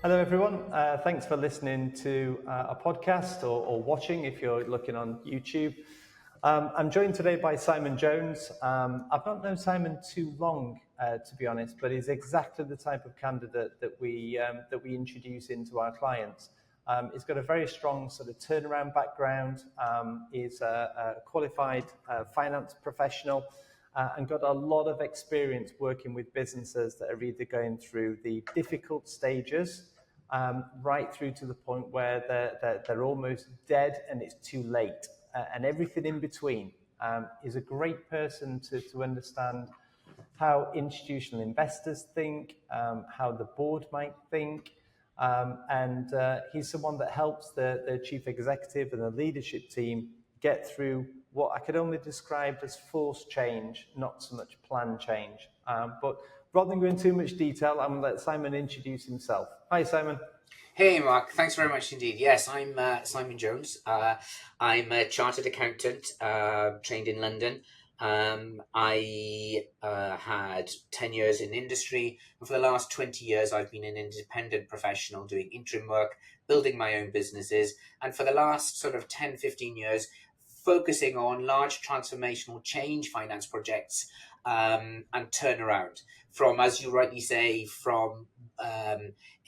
Hello, everyone. Thanks for listening to a podcast or watching if you're looking on YouTube. I'm joined today by Simon Jones. I've not known Simon too long, to be honest, but he's exactly the type of candidate that we introduce into our clients. He's got a very strong sort of turnaround background. He's a qualified finance professional. And got a lot of experience working with businesses that are either going through the difficult stages right through to the point where they're almost dead and it's too late, and everything in between. Is a great person to understand how institutional investors think, how the board might think, and he's someone that helps the chief executive and the leadership team get through what I could only describe as forced change, not so much planned change. But rather than go into too much detail, I'm going to let Simon introduce himself. Hi, Simon. Hey, Mark. Thanks very much indeed. Yes, I'm Simon Jones. I'm a chartered accountant, trained in London. I had 10 years in industry, and for the last 20 years, I've been an independent professional doing interim work, building my own businesses, and for the last sort of 10, 15 years, focusing on large transformational change finance projects and turnaround from, as you rightly say, from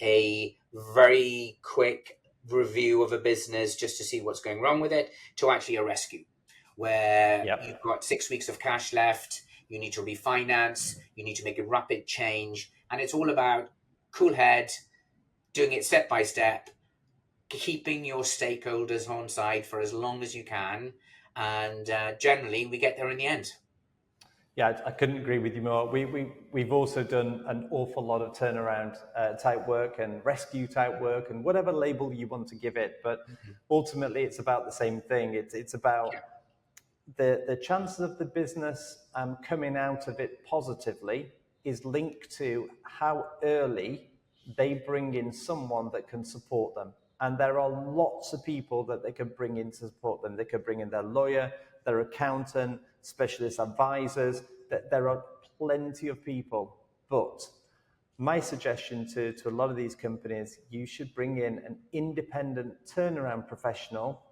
a very quick review of a business just to see what's going wrong with it to actually a rescue where you've got 6 weeks of cash left, you need to refinance, you need to make a rapid change, and it's all about cool head, doing it step by step, keeping your stakeholders on side for as long as you can, and generally we get there in the end. Yeah, I couldn't agree with you more. We've also done an awful lot of turnaround type work and rescue type work and whatever label you want to give it, but ultimately it's about the same thing. It's about the chances of the business coming out of it positively is linked to how early they bring in someone that can support them. And there are lots of people that they could bring in to support them. They could bring in their lawyer, their accountant, specialist advisors. There are plenty of people. But my suggestion to a lot of these companies, you should bring in an independent turnaround professional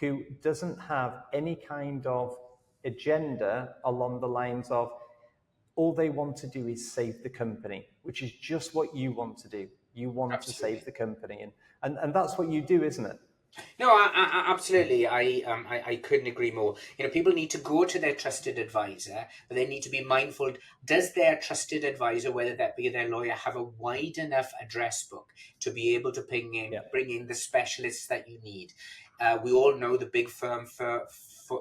who doesn't have any kind of agenda along the lines of all they want to do is save the company, which is just what you want to do. You want Absolutely. to save the company, and that's what you do, isn't it? No, absolutely. I couldn't agree more. You know, people need to go to their trusted advisor, but they need to be mindful. Does their trusted advisor, whether that be their lawyer, have a wide enough address book to be able to bring in the specialists that you need? We all know the big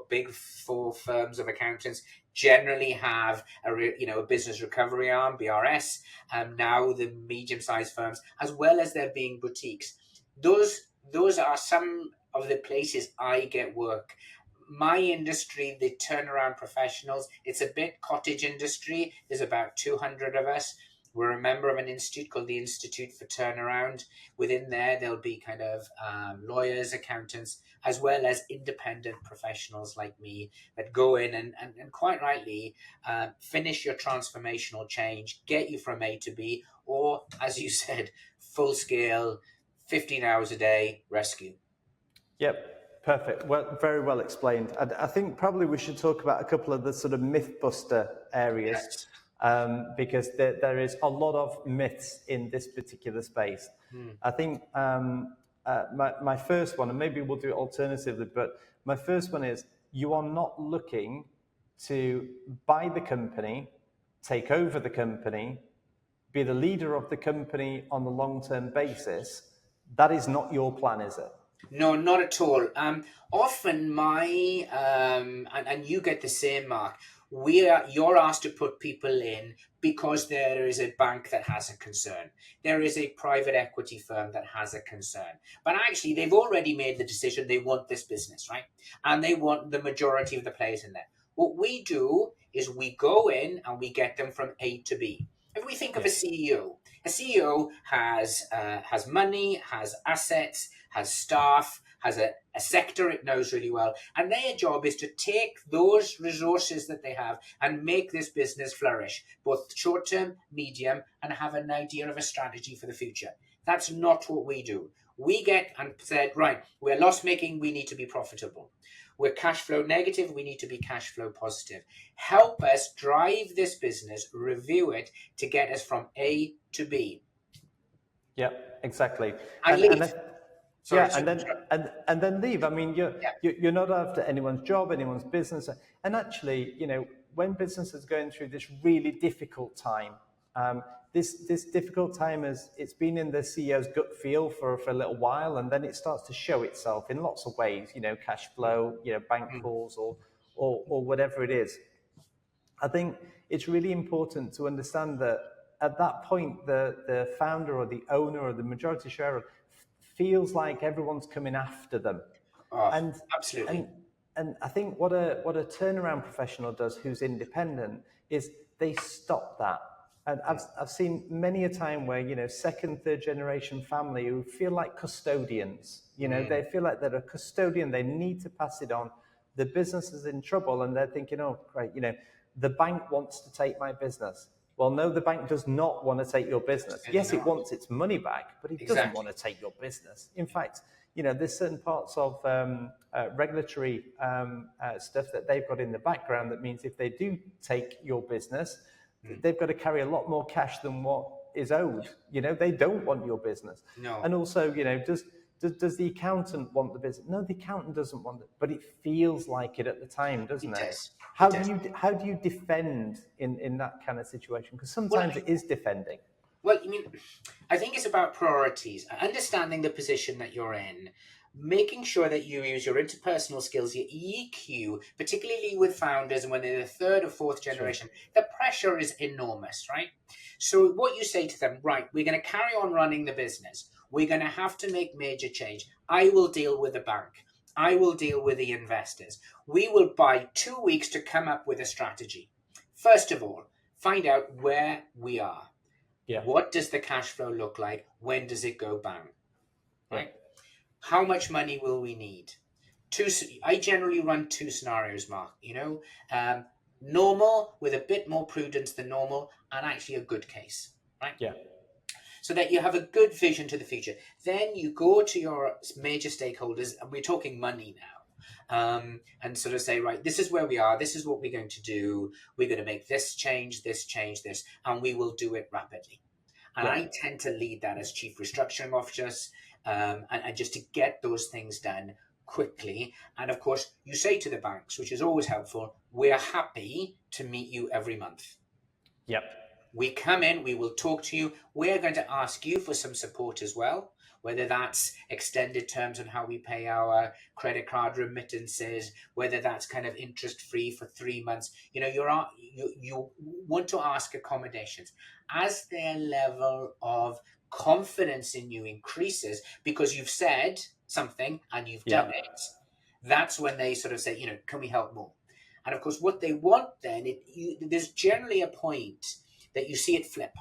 big four firms of accountants generally have a business recovery arm, BRS, and now the medium-sized firms, as well as there being boutiques. Those are some of the places I get work. My industry, the turnaround professionals, it's a bit cottage industry. There's about 200 of us. We're a member of an institute called the Institute for Turnaround. Within there, there'll be kind of lawyers, accountants, as well as independent professionals like me that go in and quite rightly finish your transformational change, get you from A to B, or, as you said, full scale, 15 hours a day rescue. Yep, perfect. Well, very well explained. I think probably we should talk about a couple of the sort of myth-buster areas. Yes. Because there is a lot of myths in this particular space. I think my first one, and maybe we'll do it alternatively, but my first one is you are not looking to buy the company, take over the company, be the leader of the company on the long-term basis. That is not your plan, is it? No, not at all. Often and you get the same, Mark. You're asked to put people in because there is a bank that has a concern. There is a private equity firm that has a concern. But actually, they've already made the decision they want this business, right? And they want the majority of the players in there. What we do is we go in and we get them from A to B. If we think of a CEO has money, has assets, has staff, has a sector it knows really well, and their job is to take those resources that they have and make this business flourish, both short term, medium, and have an idea of a strategy for the future. That's not what we do. We get and said, right, we're loss making, we need to be profitable. We're cash flow negative, we need to be cash flow positive. Help us drive this business, review it to get us from A to B. Yeah, exactly. And And leave. Sorry, yeah, and then leave. I mean, yeah. you're not after anyone's job, anyone's business. And actually, when business is going through this really difficult time, this difficult time it's been in the CEO's gut feel for a little while, and then it starts to show itself in lots of ways. Cash flow, bank calls, or whatever it is. I think it's really important to understand that at that point, the founder or the owner or the majority shareholder feels like everyone's coming after them. Oh, And absolutely. and and I think what a turnaround professional does who's independent is they stop that. And I've seen many a time where, second, third generation family who feel like custodians. They feel like they're a custodian, they need to pass it on. The business is in trouble and they're thinking, oh, great, the bank wants to take my business. Well, no, the bank does not want to take your business. Yes, it wants its money back, but it doesn't want to take your business. In fact, there's certain parts of regulatory stuff that they've got in the background that means if they do take your business, they've got to carry a lot more cash than what is owed. They don't want your business. No. And also, does the accountant want the business? No, the accountant doesn't want it, but it feels like it at the time, doesn't it? How do you defend in that kind of situation? Because sometimes it is defending. Well, I think it's about priorities, understanding the position that you're in, making sure that you use your interpersonal skills, your EQ, particularly with founders and when they're the third or fourth generation. Sure. The pressure is enormous, right? So what you say to them, right, we're going to carry on running the business. We're going to have to make major change. I will deal with the bank. I will deal with the investors. We will buy 2 weeks to come up with a strategy. First of all, find out where we are. Yeah. What does the cash flow look like? When does it go bang? Right? Yeah. How much money will we need? I generally run 2 scenarios, Mark. Normal with a bit more prudence than normal, and actually a good case, right? Yeah. So that you have a good vision to the future. Then you go to your major stakeholders, and we're talking money now, and sort of say, right, this is where we are. This is what we're going to do. We're going to make this change, and we will do it rapidly. And yeah. I tend to lead that as chief restructuring officers, and just to get those things done quickly. And of course, you say to the banks, which is always helpful, we're happy to meet you every month. Yep. We come in, we will talk to you. We're going to ask you for some support as well, whether that's extended terms on how we pay our credit card remittances, whether that's kind of interest-free for 3 months. You want to ask accommodations. As their level of confidence in you increases because you've said something and you've done it, that's when they sort of say, can we help more? And of course, what they want then, there's generally a point that you see it flip.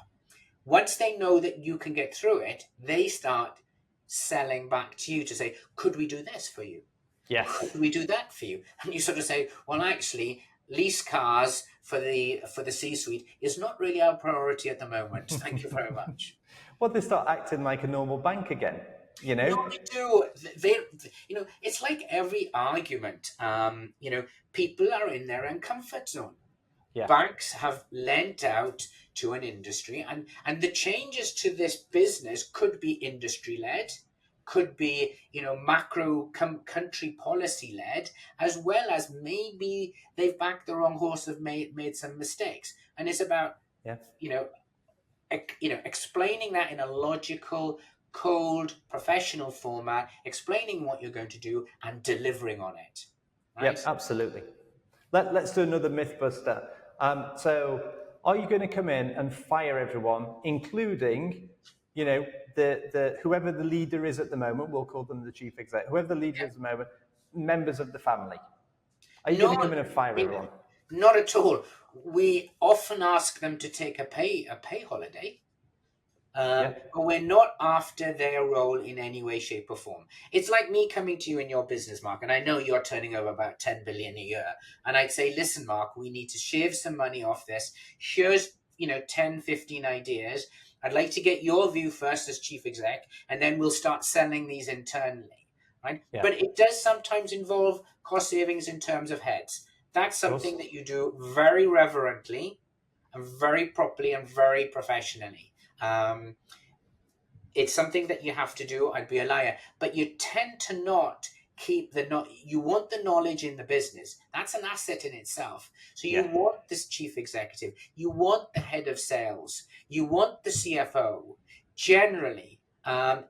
Once they know that you can get through it, they start selling back to you to say, could we do this for you? Yes. Could we do that for you? And you sort of say, well, actually, lease cars for the C-suite is not really our priority at the moment. Thank you very much. Well, they start acting like a normal bank again. No, they do. It's like every argument. People are in their own comfort zone. Yeah. Banks have lent out to an industry, and the changes to this business could be industry-led, could be macro country policy-led, as well as maybe they've backed the wrong horse, have made some mistakes, and it's about explaining that in a logical, cold, professional format, explaining what you're going to do and delivering on it. Right? Yep, absolutely. Let's do another myth buster. So are you going to come in and fire everyone, including, the whoever the leader is at the moment, we'll call them the chief exec, whoever the leader is at the moment, members of the family? Are you going to come in and fire everyone? Not at all. We often ask them to take a pay holiday. But we're not after their role in any way, shape, or form. It's like me coming to you in your business, Mark, and I know you're turning over about 10 billion a year. And I'd say, listen, Mark, we need to shave some money off this. Here's, 10, 15 ideas. I'd like to get your view first as chief exec, and then we'll start selling these internally, right? Yeah. But it does sometimes involve cost savings in terms of heads. That's Of course. something that you do very reverently and very properly and very professionally. It's something that you have to do. I'd be a liar, but you tend to not keep you want the knowledge in the business. That's an asset in itself. So you Yeah. want this chief executive, you want the head of sales, you want the CFO generally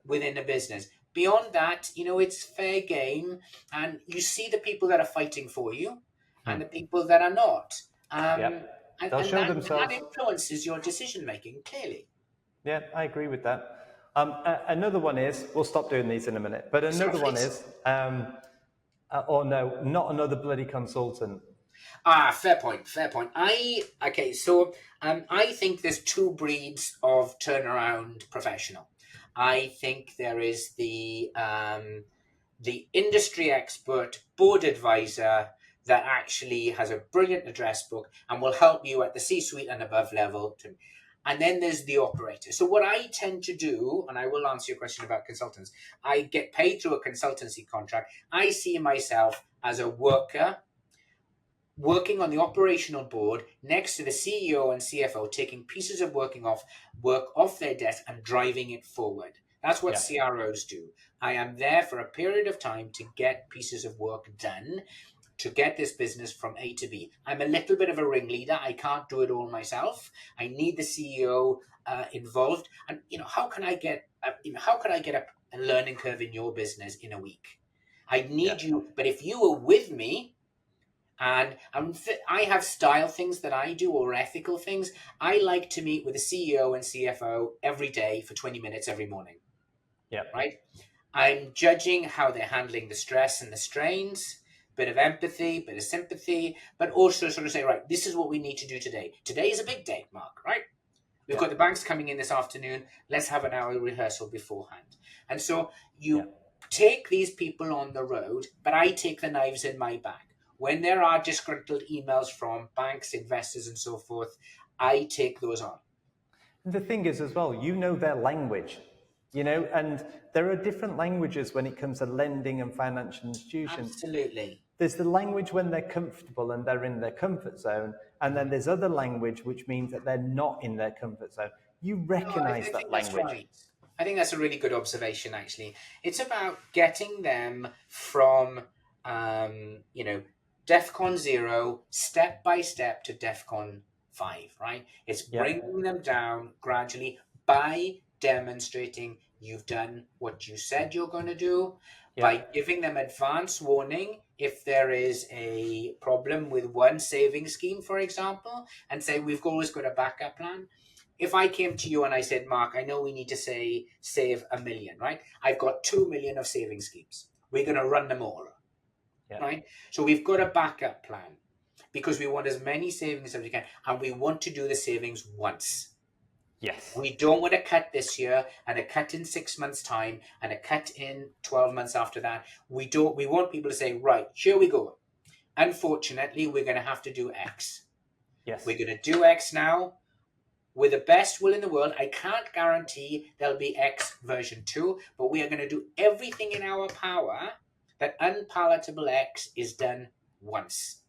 within a business. Beyond that, it's fair game, and you see the people that are fighting for you and the people that are not. Yeah. And, They'll and show that themselves. influences your decision making clearly. Yeah, I agree with that. Another one is, we'll stop doing these in a minute, but another one is, or no, not another bloody consultant. Fair point. So I think there's two breeds of turnaround professional. I think there is the industry expert, board advisor that actually has a brilliant address book and will help you at the C-suite and above level. And then there's the operator. So what I tend to do, and I will answer your question about consultants, I get paid through a consultancy contract. I see myself as a worker working on the operational board next to the CEO and CFO, taking pieces of work off their desk and driving it forward. That's what CROs do. I am there for a period of time to get pieces of work done, to get this business from A to B. I'm a little bit of a ringleader. I can't do it all myself. I need the CEO involved. And how can I get a learning curve in your business in a week? I need you, but if you were with me, and I have style things that I do or ethical things. I like to meet with the CEO and CFO every day for 20 minutes every morning. Yeah. Right? I'm judging how they're handling the stress and the strains, bit of empathy, bit of sympathy, but also sort of say, right, this is what we need to do today. Today is a big day, Mark, right? We've got the banks coming in this afternoon. Let's have an hour rehearsal beforehand. And so you take these people on the road, but I take the knives in my back. When there are disgruntled emails from banks, investors, and so forth, I take those on. The thing is as well, their language, and there are different languages when it comes to lending and financial institutions. Absolutely. There's the language when they're comfortable and they're in their comfort zone. And then there's other language, which means that they're not in their comfort zone. You recognize that language. That's right. I think that's a really good observation, actually. It's about getting them from, DEFCON 0, step by step to DEFCON 5, right? It's bringing them down gradually by demonstrating you've done what you said you're going to do, by giving them advance warning if there is a problem with one saving scheme, for example, and say we've always got a backup plan. If I came to you and I said, Mark, I know we need to save $1 million, right? I've got 2 million of saving schemes. We're going to run them all, right? So we've got a backup plan because we want as many savings as we can, and we want to do the savings once. Yes. We don't want to cut this year and a cut in 6 months' time and a cut in 12 months after that. We want people to say, right, here we go. Unfortunately, we're going to have to do X. Yes. We're going to do X now. With the best will in the world, I can't guarantee there'll be X version 2, but we are going to do everything in our power that unpalatable X is done once.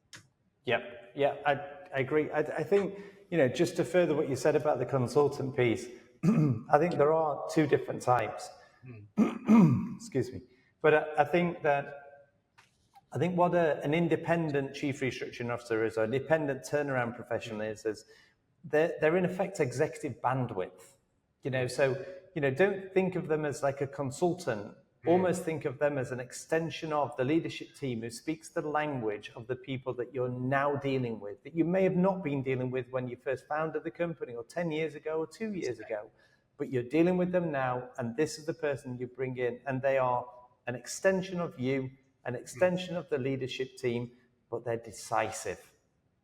Yep. Yeah, I agree. I think, just to further what you said about the consultant piece, I think there are two different types. Excuse me. But I think what an independent chief restructuring officer is, or an independent turnaround professional is they're in effect executive bandwidth. So don't think of them as like a consultant. Almost think of them as an extension of the leadership team who speaks the language of the people that you're now dealing with, that you may have not been dealing with when you first founded the company, or 10 years ago, or 2 years ago, but you're dealing with them now, and this is the person you bring in, and they are an extension of you, an extension of the leadership team, but they're decisive.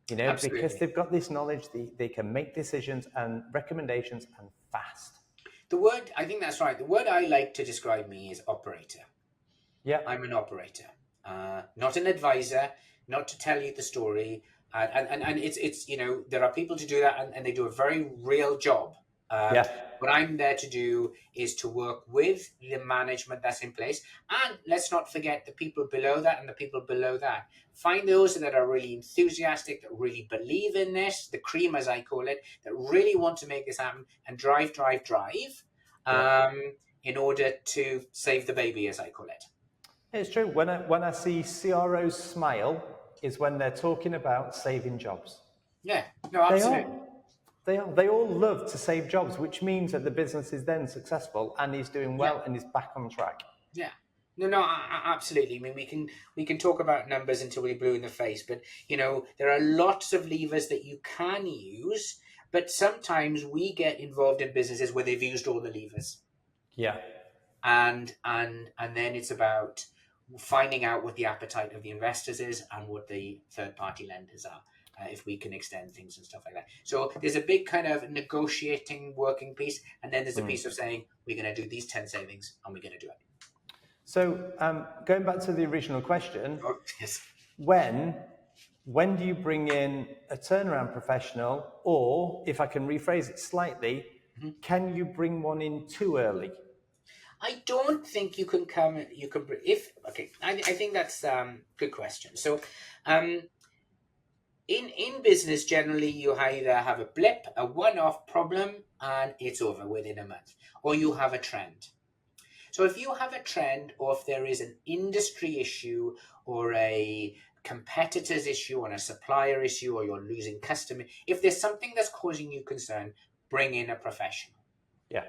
Absolutely. Because they've got this knowledge, they can make decisions and recommendations, and fast. I think that's right. The word I like to describe me is operator. Yeah. I'm an operator, not an advisor, not to tell you the story, And it's there are people to do that, and they do a very real job. Yeah. What I'm there to do is to work with the management that's in place, and let's not forget the people below that and the people below that. Find those that are really enthusiastic, that really believe in this, the cream as I call it, that really want to make this happen and drive, Yeah. in order to save the baby, as I call it. It's true. When I see CROs smile, is when they're talking about saving jobs. Yeah, no, They absolutely. are. They are. They all love to save jobs, which means that the business is then successful and is doing Yeah. well and is back on track. Yeah. No, absolutely. I mean, we can talk about numbers until we're blue in the face, but there are lots of levers that you can use, but sometimes we get involved in businesses where they've used all the levers, Yeah. and then it's about finding out what the appetite of the investors is and what the third party lenders are. If we can extend things and stuff like that. So there's a big kind of negotiating working piece, and then there's a piece of saying, we're going to do these 10 savings and we're going to do it. So going back to the original question, Oh, yes. when do you bring in a turnaround professional, or if I can rephrase it slightly, can you bring one in too early? I don't think you can come. You can if okay. I think that's good question. So, in business, generally, you either have a blip, a one-off problem, and it's over within a month, or you have a trend. So if you have a trend, or if there is an industry issue, or a competitor's issue, or a supplier issue, or you're losing customer, if there's something that's causing you concern, bring in a professional. Yeah.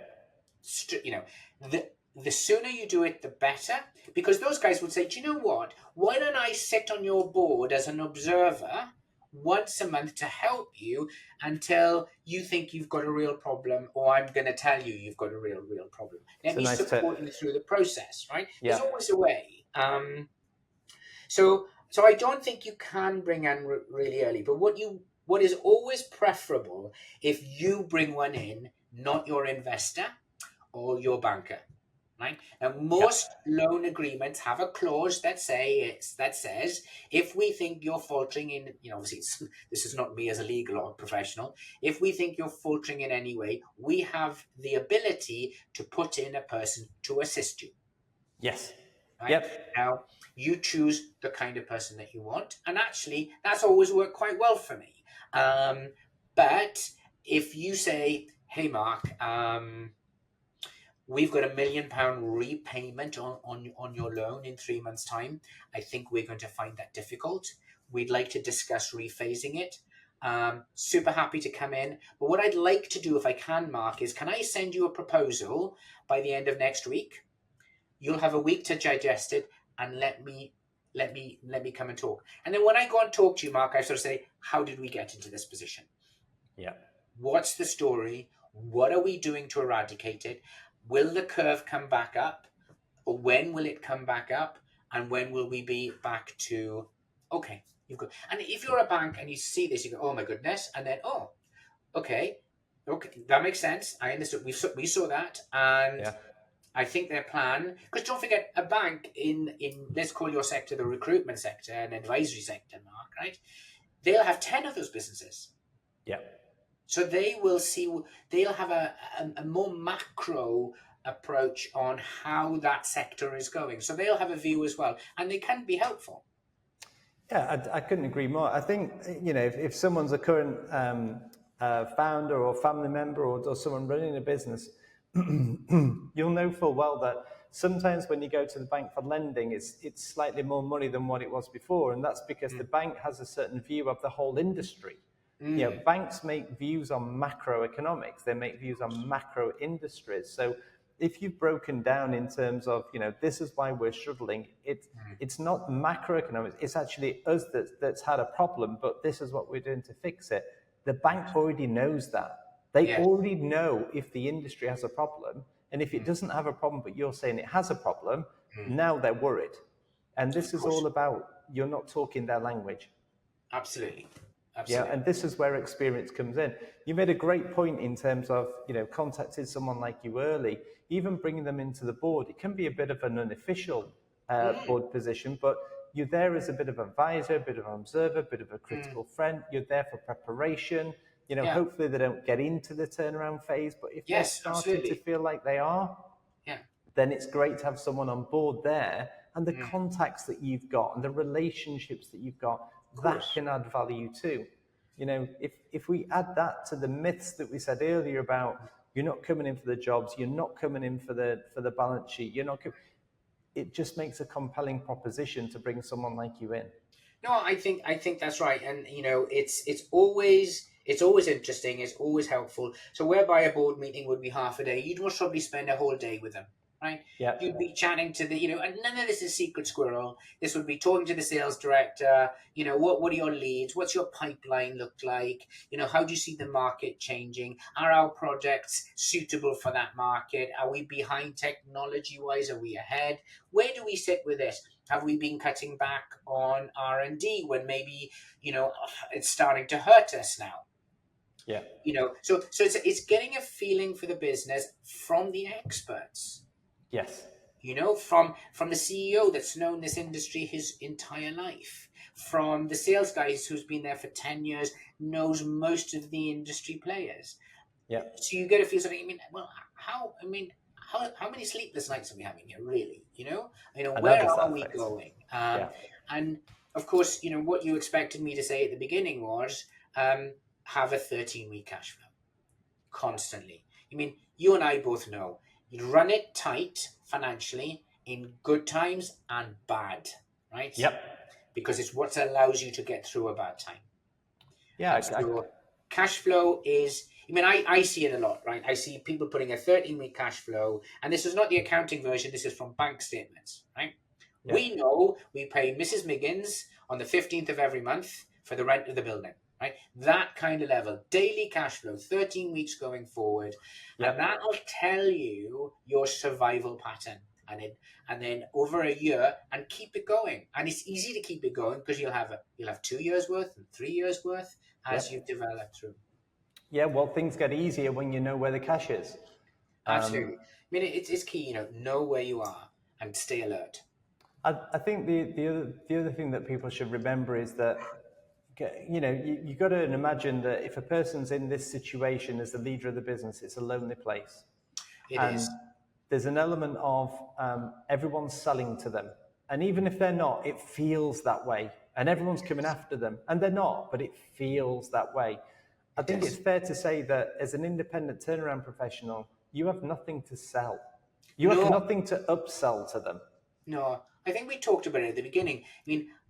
The sooner you do it, the better, because those guys would say, do you know what? Why don't I sit on your board as an observer once a month to help you until you think you've got a real problem, or I'm going to tell you you've got a real problem. Let me support you through the process, right? Yeah. There's always a way. So I don't think you can bring in really early, but what is always preferable if you bring one in, not your investor or your banker. Right? Now, most loan agreements have a clause that says if we think you're faltering in, obviously this is not me as a legal or professional. If we think you're faltering in any way, we have the ability to put in a person to assist you. Yes. Right? Yep. Now, you choose the kind of person that you want, and actually, that's always worked quite well for me. But if you say, "Hey, Mark," we've got £1 million repayment on your loan in 3 months' time. I think we're going to find that difficult. We'd like to discuss rephasing it. Super happy to come in. But what I'd like to do, if I can, Mark, is can I send you a proposal by the end of next week? You'll have a week to digest it, and let me come and talk. And then when I go and talk to you, Mark, I sort of say, how did we get into this position? Yeah. What's the story? What are we doing to eradicate it? Will the curve come back up? Or when will it come back up? And when will we be back to, okay, you've got, and if you're a bank and you see this, you go, oh my goodness, and then, oh, okay, that makes sense. I understood. We saw that. And I think their plan, because don't forget, a bank in let's call your sector the recruitment sector and advisory sector, Mark, right? They'll have 10 of those businesses. Yeah. So they'll have a more macro approach on how that sector is going. So they'll have a view as well, and they can be helpful. Yeah, I couldn't agree more. I think, if someone's a current founder or family member or someone running a business, you'll know full well that sometimes when you go to the bank for lending, it's slightly more money than what it was before. And that's because the bank has a certain view of the whole industry. Banks make views on macroeconomics. They make views on macro industries. So if you've broken down in terms of, this is why we're struggling, it's not macroeconomics. It's actually us that's had a problem, but this is what we're doing to fix it. The bank already knows that. They already know if the industry has a problem. And if it doesn't have a problem, but you're saying it has a problem, now they're worried. And this is all about, you're not talking their language. Absolutely. Yeah, and this is where experience comes in. You made a great point in terms of, contacted someone like you early, even bringing them into the board. It can be a bit of an unofficial board position, but you're there as a bit of advisor, a bit of an observer, a bit of a critical friend. You're there for preparation. Yeah. Hopefully they don't get into the turnaround phase, but if they're Yes, starting absolutely. to feel like they are, Yeah. then it's great to have someone on board there, and the contacts that you've got and the relationships that you've got, that can add value too. If we add that to the myths that we said earlier about you're not coming in for the jobs, you're not coming in for the balance sheet, it just makes a compelling proposition to bring someone like you in. No, I think that's right, and it's always interesting, it's always helpful. So whereby a board meeting would be half a day, you'd most probably spend a whole day with them, right? Yeah. You'd be chatting to and none of this is secret squirrel. This would be talking to the sales director. What are your leads? What's your pipeline look like? How do you see the market changing? Are our projects suitable for that market? Are we behind technology wise? Are we ahead? Where do we sit with this? Have we been cutting back on R&D when maybe it's starting to hurt us now? Yeah. So it's getting a feeling for the business from the experts. Yes. From the CEO that's known this industry his entire life, from the sales guys who's been there for 10 years, knows most of the industry players. Yeah. So you get a feel how many sleepless nights are we having here, really? Where are we going? And of course, what you expected me to say at the beginning was have a 13-week cash flow constantly. You and I both know you run it tight financially in good times and bad, right? Yep. Because it's what allows you to get through a bad time. Yeah. So cash flow is, I see it a lot, right? I see people putting a 13-week cash flow, and this is not the accounting version, this is from bank statements, right? Yeah. We know we pay Mrs. Miggins on the 15th of every month for the rent of the building, right? That kind of level, daily cash flow, 13 weeks going forward. Yep. And that'll tell you your survival pattern. And then over a year, and keep it going. And it's easy to keep it going because you'll have 2 years worth and 3 years worth as you've developed through. Yeah, well, things get easier when you know where the cash is. Absolutely. It's key, know where you are and stay alert. I think the other thing that people should remember is that, you got to imagine that if a person's in this situation as the leader of the business, it's a lonely place. It is. There's an element of everyone's selling to them. And even if they're not, it feels that way. And everyone's coming after them. And they're not, but it feels that way. I think it's fair to say that as an independent turnaround professional, you have nothing to sell. You have nothing to upsell to them. No, I think we talked about it at the beginning.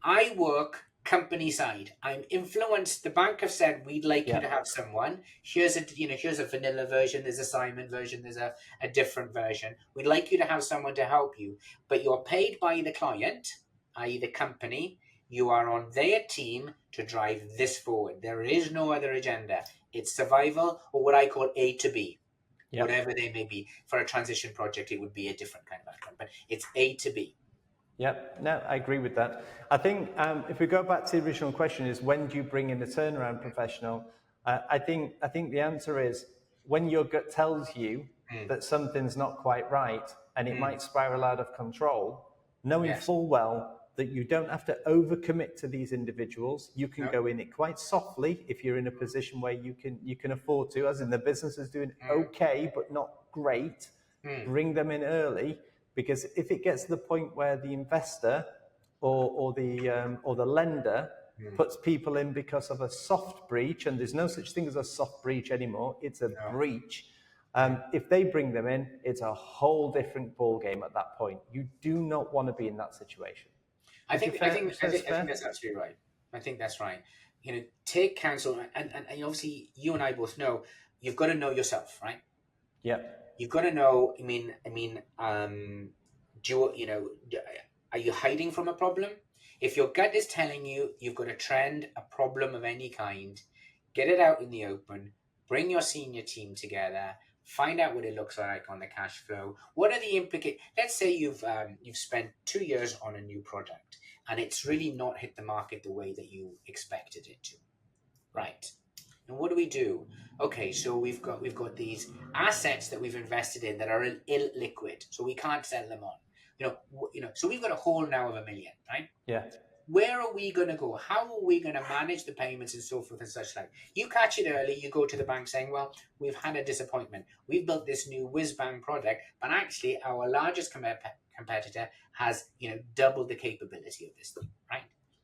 I work company side. I'm influenced. The bank have said we'd like you to have someone. Here's a vanilla version. There's a Simon version. There's a different version. We'd like you to have someone to help you, but you're paid by the client, i.e. the company. You are on their team to drive this forward. There is no other agenda. It's survival, or what I call A to B. Yep. Whatever they may be. For a transition project, it would be a different kind of outcome, but it's A to B. Yep, no, I agree with that. I think if we go back to the original question is when do you bring in a turnaround professional? I think the answer is when your gut tells you that something's not quite right and it might spiral out of control, knowing full well that you don't have to overcommit to these individuals. You can go in it quite softly if you're in a position where you can afford to, as in the business is doing okay but not great. Bring them in early, because if it gets to the point where the investor or the lender puts people in because of a soft breach, and there's no such thing as a soft breach anymore, it's a breach. If they bring them in, it's a whole different ball game at that point. You do not want to be in that situation. I think that's absolutely right. I think that's right. Take counsel, and obviously you and I both know you've got to know yourself, right? Yeah. You've got to know. Are you hiding from a problem? If your gut is telling you you've got a trend, a problem of any kind, get it out in the open. Bring your senior team together. Find out what it looks like on the cash flow. What are the implications? Let's say you've spent 2 years on a new product and it's really not hit the market the way that you expected it to, right? And what do? Okay, so we've got these assets that we've invested in that are illiquid, so we can't sell them on. So we've got a hole now of 1 million, right? Yeah. Where are we going to go? How are we going to manage the payments and so forth and such like? You catch it early, you go to the bank saying, well, we've had a disappointment. We've built this new whiz-bang product, but actually our largest competitor has, double the capability of this thing, right?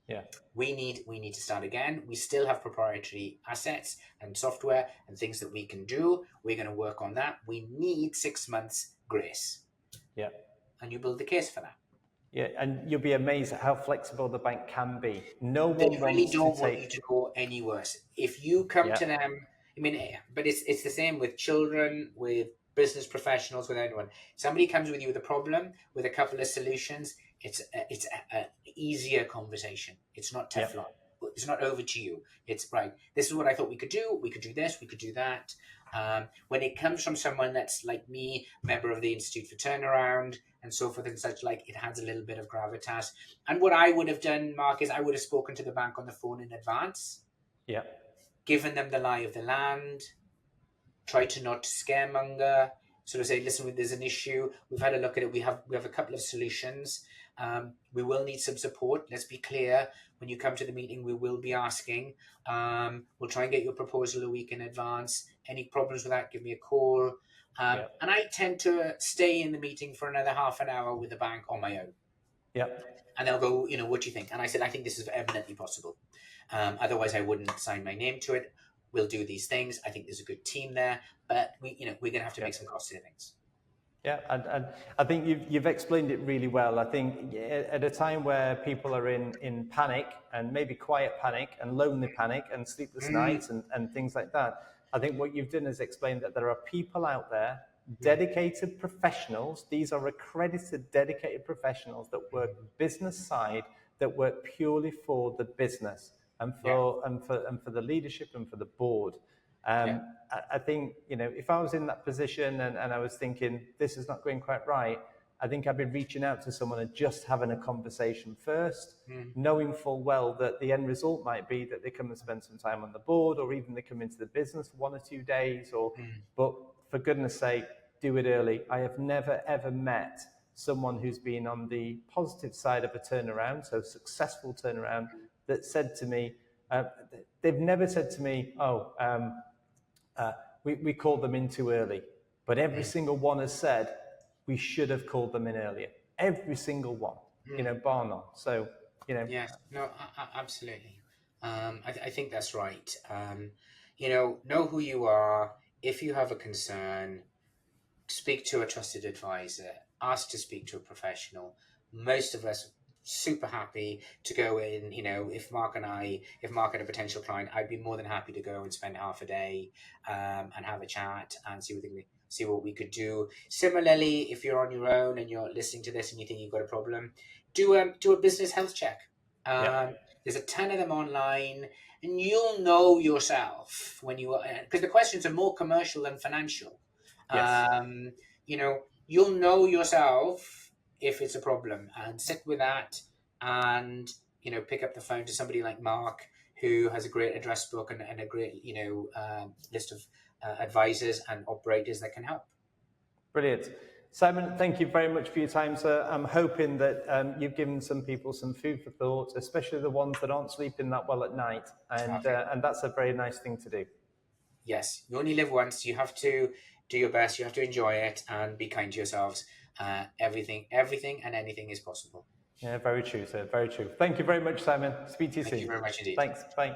Yeah. We need to start again. We still have proprietary assets and software and things that we can do. We're going to work on that. We need 6 months grace. Yeah. And you build the case for that. Yeah, and you'll be amazed at how flexible the bank can be. No They one really wants don't to want you to go any worse. If you come to them, but it's the same with children, with business professionals, with anyone. Somebody comes with you with a problem, with a couple of solutions. It's a easier conversation. It's not Teflon. It's not over to you. It's right. This is what I thought we could do. We could do this. We could do that. When it comes from someone that's like me, member of the Institute for Turnaround and so forth and such like, it has a little bit of gravitas. And what I would have done, Mark, is I would have spoken to the bank on the phone in advance. Yeah. Given them the lie of the land. Try to not scaremonger. Sort of say, listen, there's an issue. We've had a look at it. We have a couple of solutions. We will need some support. Let's be clear. When you come to the meeting, we will be asking. We'll try and get your proposal a week in advance. Any problems with that, give me a call. And I tend to stay in the meeting for another half an hour with the bank on my own. Yep. And they'll go, what do you think? And I said, I think this is eminently possible. Otherwise, I wouldn't sign my name to it. We'll do these things. I think there's a good team there, but we're going to have to make some cost savings. Yeah, and I think you've explained it really well. I think at a time where people are in panic, and maybe quiet panic and lonely panic and sleepless nights and things like that, I think what you've done is explain that there are people out there, dedicated professionals. These are accredited, dedicated professionals that work business side, that work purely for the business and for the leadership and for the board. I think, if I was in that position and I was thinking this is not going quite right, I think I'd be reaching out to someone and just having a conversation first, knowing full well that the end result might be that they come and spend some time on the board, or even they come into the business for 1 or 2 days. But for goodness sake, do it early. I have never ever met someone who's been on the positive side of a turnaround, so successful turnaround, that said to me, they've never said to me, we called them in too early. But every single one has said, we should have called them in earlier. Every single one, bar none. So, Yeah, no, absolutely. I think that's right. Know who you are. If you have a concern, speak to a trusted advisor, ask to speak to a professional. Most of us super happy to go in. If Mark had a potential client, I'd be more than happy to go and spend half a day and have a chat and see what we could do. Similarly, if you're on your own and you're listening to this and you think you've got a problem, do a business health check. There's a ton of them online, and you'll know yourself when because the questions are more commercial than financial. Yes. You'll know yourself if it's a problem, and sit with that, and pick up the phone to somebody like Mark, who has a great address book and a great list of advisors and operators that can help. Brilliant. Simon, thank you very much for your time, sir. I'm hoping that you've given some people some food for thought, especially the ones that aren't sleeping that well at night, and that's a very nice thing to do. Yes, you only live once. You have to do your best. You have to enjoy it and be kind to yourselves. Everything and anything is possible. Yeah, very true, sir. Very true. Thank you very much, Simon. Speak to you soon. Thank you very much indeed. Thanks. Bye.